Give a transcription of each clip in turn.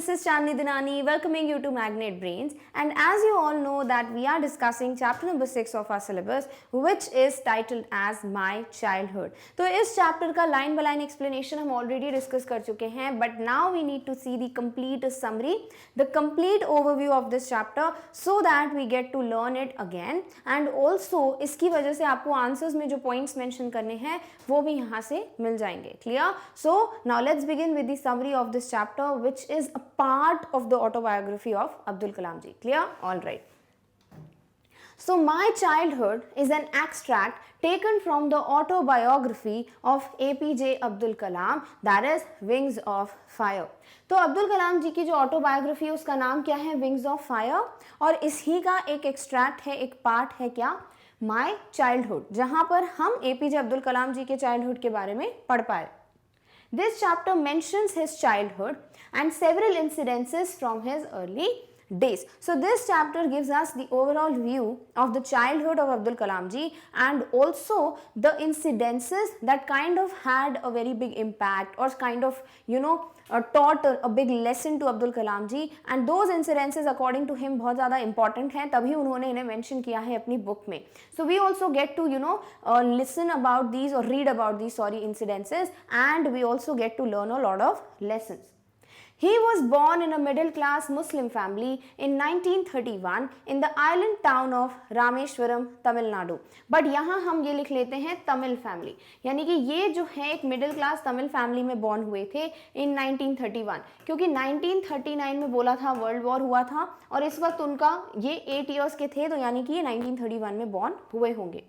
this is Chandni Dinani welcoming you to Magnet Brains, and as you all know that we are discussing chapter number 6 of our syllabus, which is titled as My Childhood. तो इस chapter का line by line explanation हम already discuss कर चुके हैं, but now we need to see the complete summary, the complete overview of this chapter so that we get to learn it again, and also इसकी वजह से आपको answers में जो points mention करने हैं वो भी यहाँ से मिल जाएंगे. Clear? So now let's begin with the summary of this chapter, which is a part of the autobiography of Abdul Kalam ji. Clear? All right. So My Childhood is an extract taken from the autobiography of APJ Abdul Kalam, that is Wings of Fire. तो अब्दुल कलाम जी की जो autobiography है उसका नाम क्या है? Wings of fire. और इसी का एक एक्सट्रैक्ट है, एक पार्ट है क्या? माई चाइल्डहुड, जहां पर हम एपीजे अब्दुल कलाम जी के चाइल्डहुड के बारे में पढ़ पाए. This chapter mentions his childhood and several incidences from his early days. So this chapter gives us the overall view of the childhood of Abdul Kalam ji and also the incidences that kind of had a very big impact or kind of taught a big lesson to Abdul Kalam ji, and those incidences according to him बहुत ज़्यादा important हैं, तभी उन्होंने इन्हें mention किया है अपनी book में. So we also get to listen about these or read about these incidences, and we also get to learn a lot of lessons. He was born in a middle-class Muslim family in 1931 in the island town of Rameshwaram, Tamil Nadu. But यहाँ हम ये लिख लेते हैं Tamil family, यानी कि ये जो है एक मिडिल क्लास तमिल फैमिली में बॉर्न हुए थे इन 1931, क्योंकि 1939 में बोला था वर्ल्ड वॉर हुआ था और इस वक्त उनका ये 8 इयर्स के थे, तो यानी कि ये 1931 में बॉर्न हुए होंगे.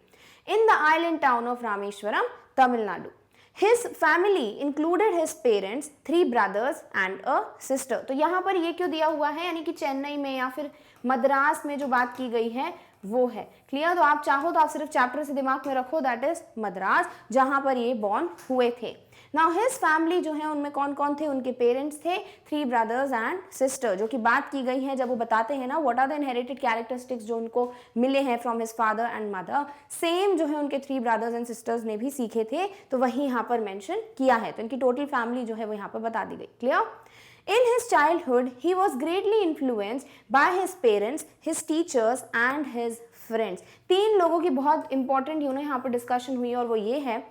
In the island town of Rameswaram, Tamil Nadu. His family included his parents, 3 brothers and a sister. तो यहाँ पर ये क्यों दिया हुआ है, यानी कि चेन्नई में या फिर मद्रास में जो बात की गई है वो है. क्लियर? तो आप चाहो तो आप सिर्फ चैप्टर से दिमाग में रखो, दैट इज मद्रास, जहां पर ये बॉर्न हुए थे. नाउ हिज फैमिली जो है उनमें कौन कौन थे? उनके पेरेंट्स थे, 3 ब्रदर्स एंड सिस्टर, जो कि बात की गई है जब वो बताते हैं ना what are the inherited characteristics जो उनको मिले हैं from his father and mother, same जो है उनके 3 ब्रदर्स एंड सिस्टर्स ने भी सीखे थे, तो वही यहाँ पर मेंशन किया है. तो इनकी टोटल फैमिली जो है वो यहाँ पर बता दी गई. Clear? In his childhood, he was greatly influenced by his parents, his teachers and his friends. 3 लोगों की बहुत इंपॉर्टेंट यहाँ पर डिस्कशन हुई और वो ये है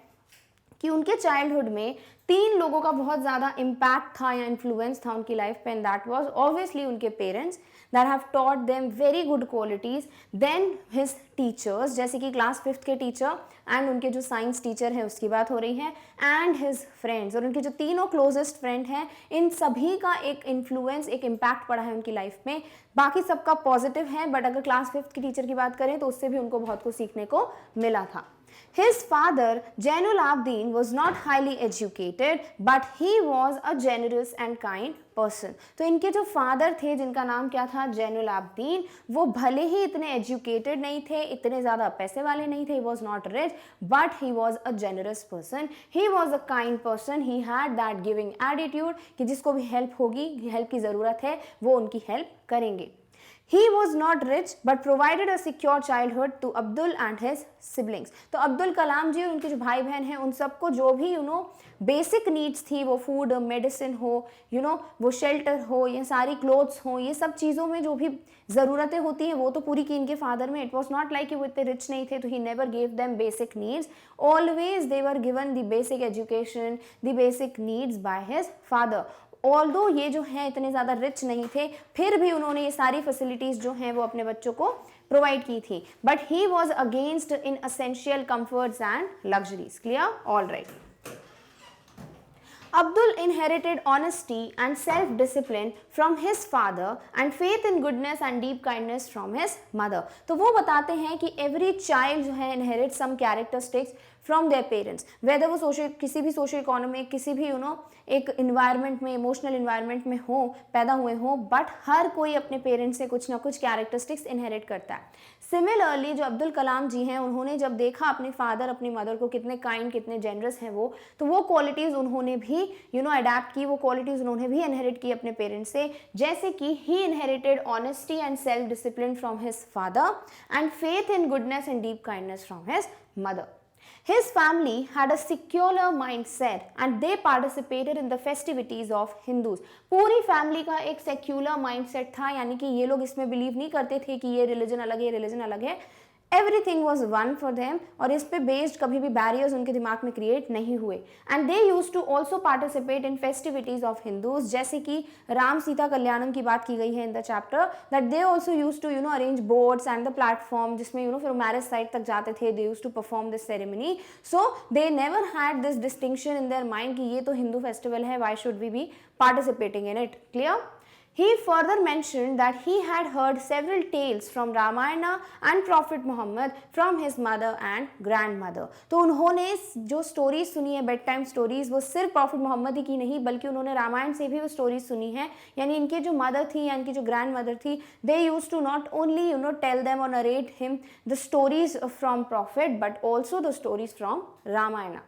कि उनके चाइल्डहुड में 3 लोगों का बहुत ज़्यादा इम्पैक्ट था या इन्फ्लुएंस था उनकी लाइफ पे, एंड दैट वाज ऑब्वियसली उनके parents that have taught them very good qualities, then his teachers जैसे कि क्लास 5th के टीचर एंड उनके जो साइंस टीचर हैं उसकी बात हो रही है, एंड हिज फ्रेंड्स, और उनके जो तीनों क्लोजेस्ट फ्रेंड हैं इन सभी का एक इन्फ्लुएंस, एक इम्पैक्ट पड़ा है उनकी लाइफ में. बाकी सबका पॉजिटिव है, बट अगर क्लास 5th की टीचर की बात करें तो उससे भी उनको बहुत कुछ सीखने को मिला था. His father, Jainul Abidin, was not highly educated, but he was a generous and kind person. तो इनके जो फादर थे जिनका नाम क्या था? जैनुल आबदीन, वो भले ही इतने एजुकेटेड नहीं थे, इतने ज़्यादा पैसे वाले नहीं थे, he was not rich, but he was a generous person, he was a kind person, he had that giving attitude कि जिसको भी हेल्प होगी, हेल्प की ज़रूरत है, वो उनकी हेल्प करेंगे. He was not rich but provided a secure childhood to Abdul and his siblings. तो अब्दुल कलाम जी और उनके जो भाई बहन हैं उन सबको जो भी बेसिक नीड्स थी, वो फूड, मेडिसिन हो, वो शेल्टर हो, ये सारी क्लोथ्स हो, ये सब चीज़ों में जो भी ज़रूरतें होती हैं वो तो पूरी की इनके फादर में. इट वॉज नॉट लाइक वो इतने रिच नहीं थे, तो he never gave them basic needs, always they were given the basic education, the basic needs by his father. Although ये जो है इतने ज़्यादा रिच नहीं थे, फिर भी उन्होंने ये सारी फैसिलिटीज़ जो हैं वो अपने बच्चों को प्रोवाइड की थी. But he was against in essential comforts and luxuries. Clear? All right. Abdul inherited honesty and self-discipline from his father and faith in goodness and deep kindness from his mother. तो वो बताते हैं कि every child जो है inherit some characteristics from their parents, whether वो किसी भी सोशल इकोनॉमिक, किसी भी एक इन्वायरमेंट में, इमोशनल इन्वायरमेंट में हो, पैदा हुए हो, बट हर कोई अपने पेरेंट्स से कुछ ना कुछ कैरेक्टरिस्टिक्स इनहेरिट करता है. सिमिलरली जो अब्दुल कलाम जी हैं, उन्होंने जब देखा अपने फादर, अपनी मदर को कितने काइंड, कितने जेनरस हैं वो, तो वो क्वालिटीज़ उन्होंने भी अडेप्ट की, वो क्वालिटीज़ उन्होंने भी इनहेरिट की अपने पेरेंट्स से. जैसे कि he inherited honesty and self discipline from his father and faith in goodness and deep kindness from his mother. His family had a secular mindset and they participated in the festivities of Hindus. पूरी family का एक secular mindset था, यानी कि ये लोग इसमें believe नहीं करते थे कि ये रिलीजन अलग है, ये रिलीजन अलग है. Everything was one for them, और इस पे बेस्ड कभी भी बैरियर्स उनके दिमाग में क्रिएट नहीं हुए. And they use to also participate in festivities of Hindus, जैसे कि राम सीता कल्याणम की बात की गई है in the chapter, that they also use to arrange boards and the platform, जिसमें फिर मैरिज साइट तक जाते थे. They use to perform this ceremony. So they never had this distinction in their mind कि ये तो हिंदू फेस्टिवल है, why should we be participating in it. Clear? He further mentioned that he had heard several tales from Ramayana and Prophet Muhammad from his mother and grandmother. तो उन्होंने जो stories सुनी है, bed time stories, वो सिर्फ profit Mohammad ही की नहीं बल्कि उन्होंने रामायण से भी वो स्टोरीज सुनी है. यानी इनके जो मदर थी या इनकी जो ग्रैंड मदर थी, they use to not only tell them और narrate him the stories from prophet but also the stories from Ramayana.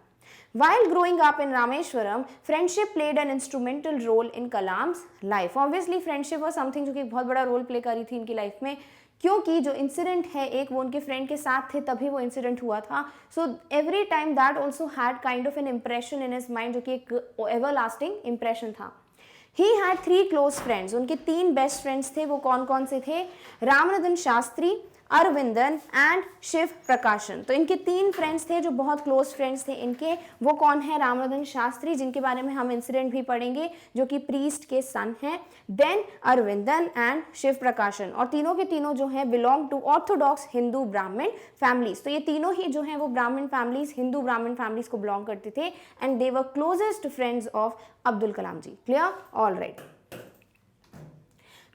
While growing up in Rameshwaram, friendship played an instrumental role in Kalam's life. Obviously, friendship was something जो कि बहुत बड़ा role play करी थी इनकी life में, क्योंकि जो इंसिडेंट है एक वो उनके फ्रेंड के साथ थे तभी वो इंसिडेंट हुआ था. So every time that also had kind of an impression in his mind, जो कि एक एवर लास्टिंग इम्प्रेशन था. He had 3 close friends. उनके 3 बेस्ट फ्रेंड्स थे. वो कौन कौन से थे? रामनदन शास्त्री, अरविंदन एंड शिव प्रकाशन. तो इनके 3 फ्रेंड्स थे जो बहुत क्लोज फ्रेंड्स थे इनके. वो कौन है? रामनदन शास्त्री, जिनके बारे में हम इंसिडेंट भी पढ़ेंगे, जो कि प्रीस्ट के सन हैं. देन अरविंदन एंड शिव प्रकाशन, और तीनों के तीनों जो है बिलोंग टू ऑर्थोडॉक्स हिंदू ब्राह्मण फैमिलीज. तो ये तीनों ही जो है वो ब्राह्मण फैमिलीज, हिंदू ब्राह्मण फैमिलीज को बिलोंग करते थे. And they were closest friends of Abdul Kalam ji. Clear? All right.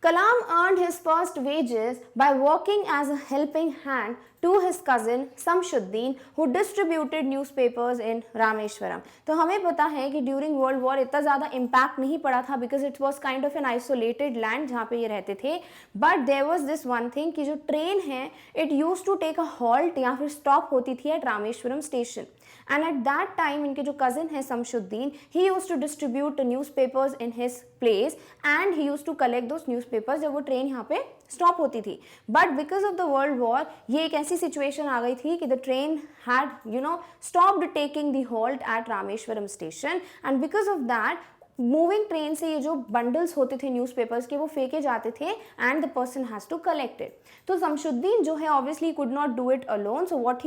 Kalam earned his first wages by working as a helping hand to his cousin Samshuddin, who distributed newspapers in Rameshwaram. तो हमें पता है कि during world war इतना ज़्यादा impact नहीं पड़ा था, because it was kind of an isolated land जहाँ पे ये रहते थे. But there was this one thing कि जो ट्रेन है it use to take a halt या फिर स्टॉप होती थी at Rameswaram station. And at that time इनके जो कजिन है Samsuddin, he use to distribute newspapers in his place and he use to collect those newspapers जब वो ट्रेन यहाँ पे स्टॉप होती थी. But because of the world war ये एक ऐसी सिचुएशन आ गई थी कि the train had stopped taking the halt at Rameswaram station. And because of that moving train से ये जो बंडल्स होते थे न्यूज़पेपर्स के वो फेंके जाते थे and the person has to collect it. तो शमशुद्दीन जो है obviously could not do it alone, so what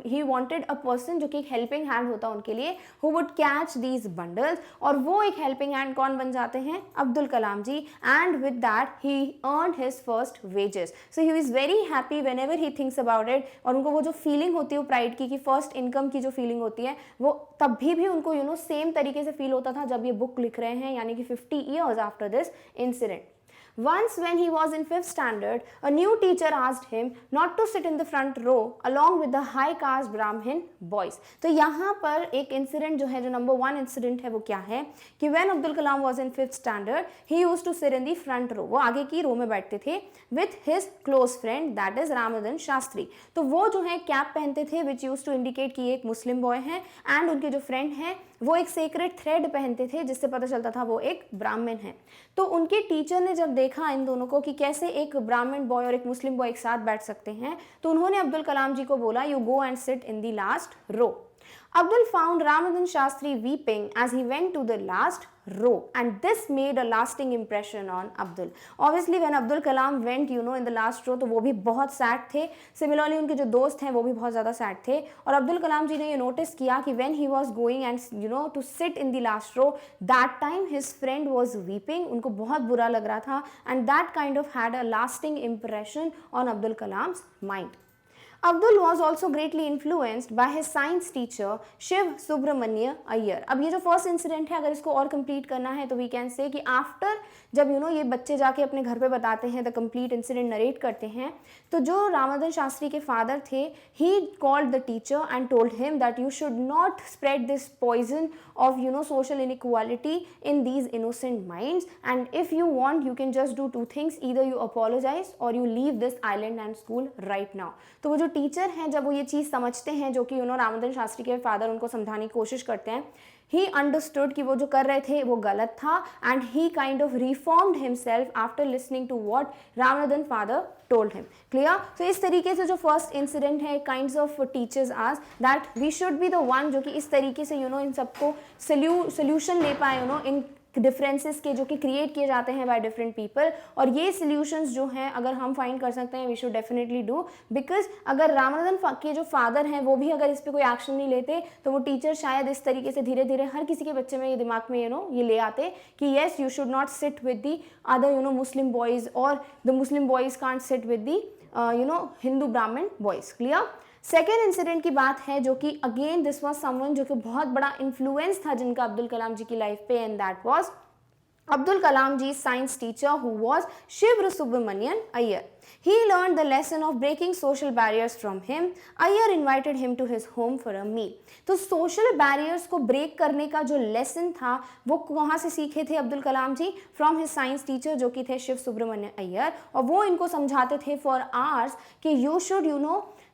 he wanted a person जो कि एक हेल्पिंग हैंड होता उनके लिए, who would catch these bundles. और वो एक हेल्पिंग हैंड कौन बन जाते हैं? Abdul Kalam ji. And with that he earned his first wages. So he is very happy whenever he thinks about it. और उनको वो जो फीलिंग होती है वो प्राइड की, फर्स्ट इनकम की जो फीलिंग होती है वो तब भी उनको सेम तरीके से फील होता था जब ये बुक लिख रहे हैं, यानी कि 50 years after this incident. Once when he was in 5th standard, a new teacher asked him not to sit in the front row along with the high caste Brahmin boys. तो यहाँ पर एक incident जो है, जो number 1 incident है वो क्या है कि when Abdul Kalam was in 5th standard, he used to sit in the front row. वो आगे की रो में बैठते थे with his close friend that is रामनदन Shastri. तो वो जो है कैप पहनते थे which used to indicate कि एक मुस्लिम बॉय है, एंड उनके जो फ्रेंड हैं वो एक सेक्रेट थ्रेड पहनते थे जिससे पता चलता था वो एक ब्राह्मण है. तो उनके टीचर ने जब देखा इन दोनों को कि कैसे एक ब्राह्मण बॉय और एक मुस्लिम बॉय एक साथ बैठ सकते हैं, तो उन्होंने अब्दुल कलाम जी को बोला, you go and sit in the last row. Abdul found Ramadan Shastri weeping as he went to the last row, and this made a lasting impression on Abdul. Obviously when Abdul Kalam went in the last row, तो वो भी बहुत sad थे. Similarly उनके जो दोस्त हैं वो भी बहुत ज़्यादा सैड थे. और अब्दुल कलाम जी ने ये नोटिस किया कि when he was going and to sit in the last row, that time his friend was weeping. उनको बहुत बुरा लग रहा था, and that kind of had a lasting impression on Abdul Kalam's mind. Abdul was also greatly influenced by his science teacher Shiv Subramanya Iyer. अब ये जो first incident है, अगर इसको और कंप्लीट करना है तो वी कैन से कि आफ्टर जब ये बच्चे जाके अपने घर पे बताते हैं, द कंप्लीट इंसिडेंट नरेट करते हैं, तो जो रामनदन शास्त्री के फादर थे, he called the teacher and told him that you should not spread this poison of social inequality in these innocent minds, and if you want you can just do 2 things, either you apologise or you leave this island and school right now. तो वो जो teacher हैं जब वो ये चीज़ समझते हैं, जो कि रामनदन शास्त्री के फादर उनको समझाने की कोशिश करते हैं, ही अंडरस्टूड कि वो जो कर रहे थे वो गलत था, and he kind of reformed himself after listening to what Ramanathan father told him. Clear? So इस तरीके से जो फर्स्ट इंसिडेंट है kinds of teachers as that we should be the one जो कि इस तरीके से इन सबको सोल्यूशन ले पाए इन डिफरेंसेस के जो कि क्रिएट किए जाते हैं बाय डिफरेंट पीपल, और ये सॉल्यूशंस जो हैं अगर हम फाइंड कर सकते हैं we should definitely do, because अगर रामनाथन के जो फादर हैं वो भी अगर इस पर कोई एक्शन नहीं लेते तो वो टीचर शायद इस तरीके से धीरे धीरे हर किसी के बच्चे में ये दिमाग में ये ले आते कि yes you should not sit with the other Muslim boys और the Muslim boys can't sit with the Hindu Brahmin boys. Clear? Second incident की बात है जो कि अगेन दिस वाज समवन जो कि बहुत बड़ा इन्फ्लुएंस था जिनका अब्दुल कलाम जी की लाइफ पे, and that was Abdul Kalam ji's science teacher who was Shivra Subramanian Iyer. He learned the lesson of breaking social barriers from him. Iyer invited him to his home for a meal. तो social barriers को break करने का जो lesson था वो कहाँ से सीखे थे अब्दुल कलाम जी? From his science teacher जो कि थे शिव सुब्रमण्यम अय्यर, और वो इनको समझाते थे for hours कि you should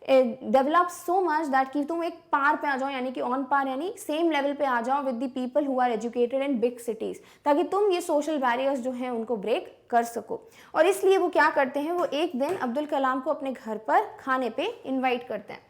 develop so much that कि तुम एक पार पे आ जाओ, यानी कि ऑन पार यानी सेम लेवल पे आ जाओ with the people who are educated in big cities, ताकि तुम ये सोशल बैरियर्स जो हैं उनको ब्रेक कर सको. और इसलिए वो क्या करते हैं, वो एक दिन अब्दुल कलाम को अपने घर पर खाने पे इनवाइट करते हैं.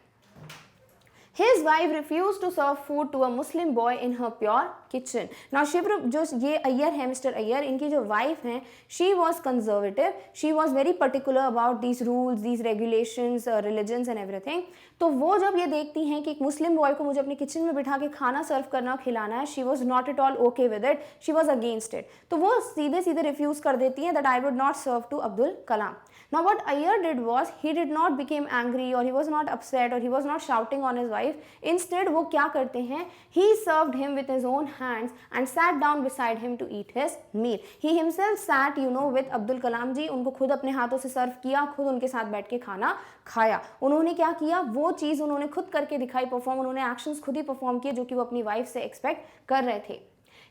His wife refused to serve food to a Muslim boy in her pure kitchen. Now शिवरा जो ये अय्यर है, मिस्टर अय्यर, इनकी जो वाइफ हैं, she was conservative, she was very particular about these rules, these regulations, religions and everything. तो वो जब ये देखती हैं कि एक मुस्लिम बॉय को मुझे अपने किचन में बिठा के खाना सर्व करना खिलाना है, she was not at all okay with it, she was against it. तो वो सीधे सीधे रिफ्यूज कर देती हैं that I would not serve to Abdul Kalam. Now what Iyer did was he did not became angry or he was not upset or he was not shouting on his wife. Instead वो क्या करते हैं, he served him with his own hands and sat down beside him to eat his meal. He himself sat with Abdul Kalam जी, उनको खुद अपने हाथों से सर्व किया, खुद उनके साथ बैठ के खाना खाया. उन्होंने क्या किया, वो चीज़ उन्होंने खुद करके दिखाई परफॉर्म, उन्होंने एक्शंस खुद ही परफॉर्म किए जो कि वो अपनी वाइफ से एक्सपेक्ट कर रहे थे.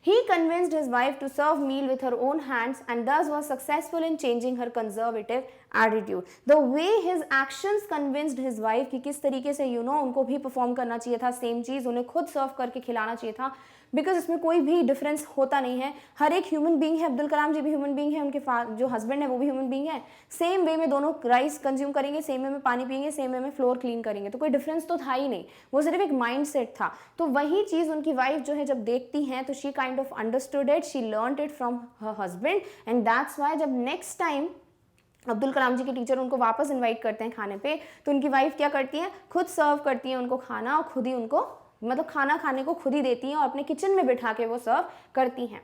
He convinced his wife to serve meal with her own hands and thus was successful in changing her conservative attitude. The way his actions convinced his wife कि किस तरीके से उनको भी परफॉर्म करना चाहिए था सेम चीज़, उन्हें खुद सर्व करके खिलाना चाहिए था, बिकॉज इसमें कोई भी डिफरेंस होता नहीं है. हर एक ह्यूमन बींग है, अब्दुल कलाम जी भी ह्यूमन बींग है, उनके जो हस्बैंड है वो भी ह्यूमन बींग है. सेम वे में दोनों राइस कंज्यूम करेंगे, सेम वे में पानी पियेंगे, सेम वे में फ्लोर क्लीन करेंगे, तो कोई डिफरेंस तो था ही नहीं, वो सिर्फ एक माइंड सेट था. तो वही चीज़ उनकी वाइफ जो है जब देखती हैं तो she kind of understood it, she learned it from her husband, and that's why जब नेक्स्ट टाइम अब्दुल कलाम जी के टीचर उनको वापस इनवाइट करते हैं खाने पे, तो उनकी वाइफ क्या करती है, खुद सर्व करती है उनको खाना, और खुद ही उनको खाना खाने को खुद ही देती हैं और अपने किचन में बिठा के वो सर्व करती हैं.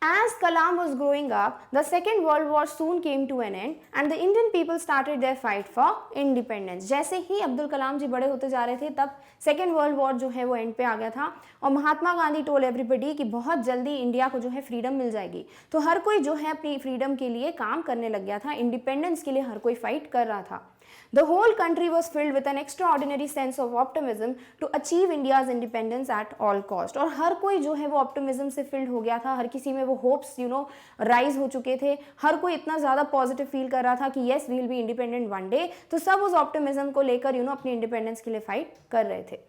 As Kalam was growing up, the Second World War soon came to an end and the Indian people started their fight for independence. जैसे ही अब्दुल कलाम जी बड़े होते जा रहे थे तब सेकेंड वर्ल्ड वॉर जो है वो एंड पे आ गया था, और महात्मा गांधी टोल एवरीबडी कि बहुत जल्दी इंडिया को जो है फ्रीडम मिल जाएगी. तो हर कोई जो है अपनी फ्रीडम के लिए काम करने लग गया था, इंडिपेंडेंस के लिए हर कोई फाइट कर रहा था. The whole country was filled with an extraordinary sense of optimism to achieve India's independence at all cost. और हर कोई जो है वो ऑप्टिमिज्म से फिल्ड हो गया था, हर किसी में वो होप्स राइज हो चुके थे, हर कोई इतना ज़्यादा पॉजिटिव फील कर रहा था कि yes we will be independent one day. तो सब उस ऑप्टिमिज्म को लेकर अपनी इंडिपेंडेंस के लिए फाइट कर रहे थे.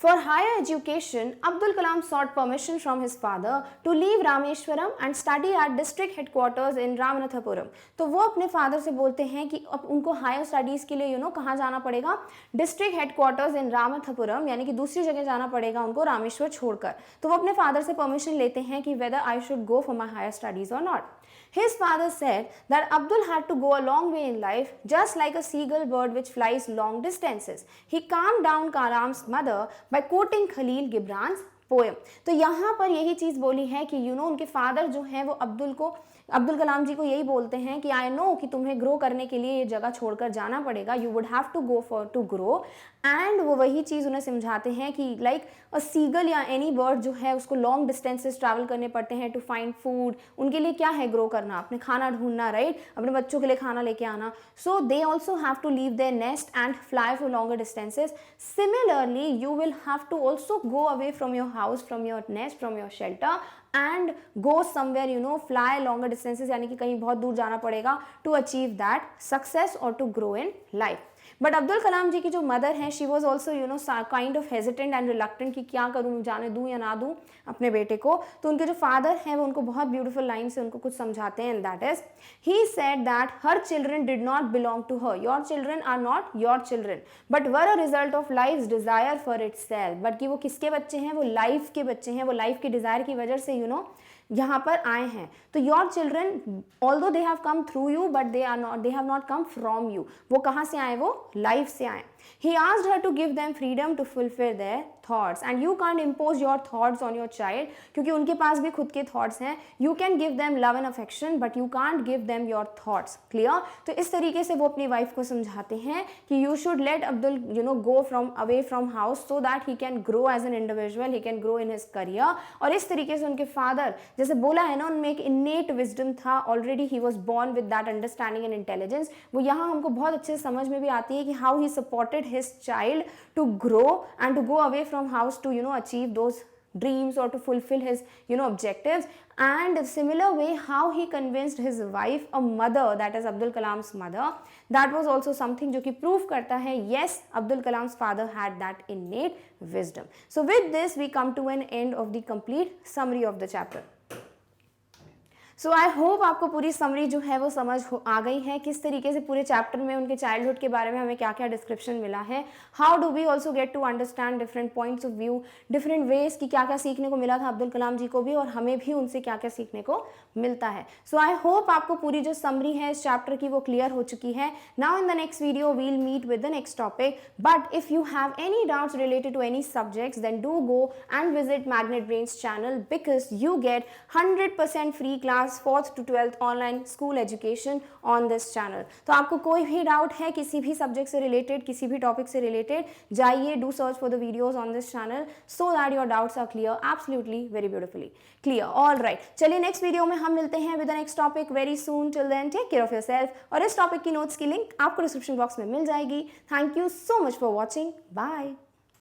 For higher education, Abdul Kalam sought permission from his father to leave Rameshwaram and study at district headquarters in Ramanathapuram. तो वो अपने फादर से बोलते हैं कि अब उनको हायर स्टडीज़ के लिए कहाँ जाना पड़ेगा, डिस्ट्रिक्ट हेडक्वार्टर्स इन रामनाथपुरम, यानी कि दूसरी जगह जाना पड़ेगा उनको रामेश्वर छोड़कर. तो वो अपने फादर से परमिशन लेते हैं कि whether I should go for my higher studies or not. His father said that Abdul had to go a long way in life, just like a seagull bird which flies long distances. He calmed down Kalam's mother by quoting Khalil Gibran's poem. तो यहाँ पर यही चीज़ बोली है कि उनके father जो हैं वो अब्दुल कलाम जी को यही बोलते हैं कि आई नो कि तुम्हें ग्रो करने के लिए ये जगह छोड़कर जाना पड़ेगा, you would have to go for to grow. And वो वही चीज़ उन्हें समझाते हैं कि लाइक अ सीगल या एनी बर्ड जो है उसको लॉन्ग डिस्टेंसेस ट्रैवल करने पड़ते हैं टू फाइंड फूड. उनके लिए क्या है, ग्रो करना, अपने खाना ढूंढना, राइट, अपने बच्चों के लिए खाना लेके आना. So they also have to leave their nest and fly for longer distances. Similarly you will have to also go away from your house, from your nest, from your shelter and go somewhere fly longer distances, यानी कि कहीं बहुत दूर जाना पड़ेगा to achieve that success or to grow in life. But Abdul Kalam ji की जो mother हैं, she was also you know kind of hesitant and reluctant कि क्या करूँ, जाने दूँ या ना दूँ अपने बेटे को. तो उनके जो फादर हैं वो उनको बहुत ब्यूटीफुल लाइन से उनको कुछ समझाते हैं, and that is he said that her children did not belong to her, your children are not your children but were a result of life desire for itself. But कि वो किसके बच्चे हैं, वो लाइफ के बच्चे हैं, वो लाइफ के डिजायर की वजह से यू नो यहाँ पर आए हैं. तो your children although they have come through you but they have not come from you. वो कहाँ से आए, वो लाइफ से आए. He asked her to give them freedom to fulfill their thoughts and you can't impose your thoughts on your child क्योंकि उनके पास भी खुद के thoughts हैं. You can give them love and affection but you can't give them your thoughts. Clear? तो इस तरीके से वो अपनी वाइफ को समझाते हैं कि you should let Abdul you know go from away from house so that he can grow as an individual, he can grow in his career. और इस तरीके से उनके फादर, जैसे बोला है ना, उनमें एक innate wisdom था, already he was born with that understanding and intelligence. वो यहाँ हमको बहुत अच्छे से समझ में भी आती है कि how he supported his child to grow and to go away from house to you know achieve those dreams or to fulfill his you know objectives. And similar way how he convinced his wife, a mother, that is Abdul Kalam's mother, that was also something जो कि prove करता है yes Abdul Kalam's father had that innate wisdom. So with this we come to an end of the complete summary of the chapter. So I hope आपको पूरी summary जो है वो समझ आ गई है, किस तरीके से पूरे चैप्टर में उनके चाइल्डहुड के बारे में हमें क्या क्या डिस्क्रिप्शन मिला है. How do we also get to understand different points of view, different ways की क्या क्या सीखने को मिला था अब्दुल कलाम जी को भी, और हमें भी उनसे क्या क्या सीखने को मिलता है. सो आई होप आपको पूरी जो समरी है इस चैप्टर की वो क्लियर हो चुकी है. Now in the next video we'll meet with the next topic. But if you have any doubts related to any subjects then do go and visit Magnet Brains channel because you get 100% free class 4th to 12th online school education on this channel. तो आपको कोई भी doubt है किसी भी subject से related, किसी भी टॉपिक से रिलेटेड, जाइए do search for the videos on this channel so that your doubts are clear absolutely very beautifully clear. All right, चलिए नेक्स्ट वीडियो में हम मिलते हैं with the next topic very soon. Till then take care of yourself. और इस topic की notes की link आपको डिस्क्रिप्शन बॉक्स में मिल जाएगी. Thank you so much for watching. Bye.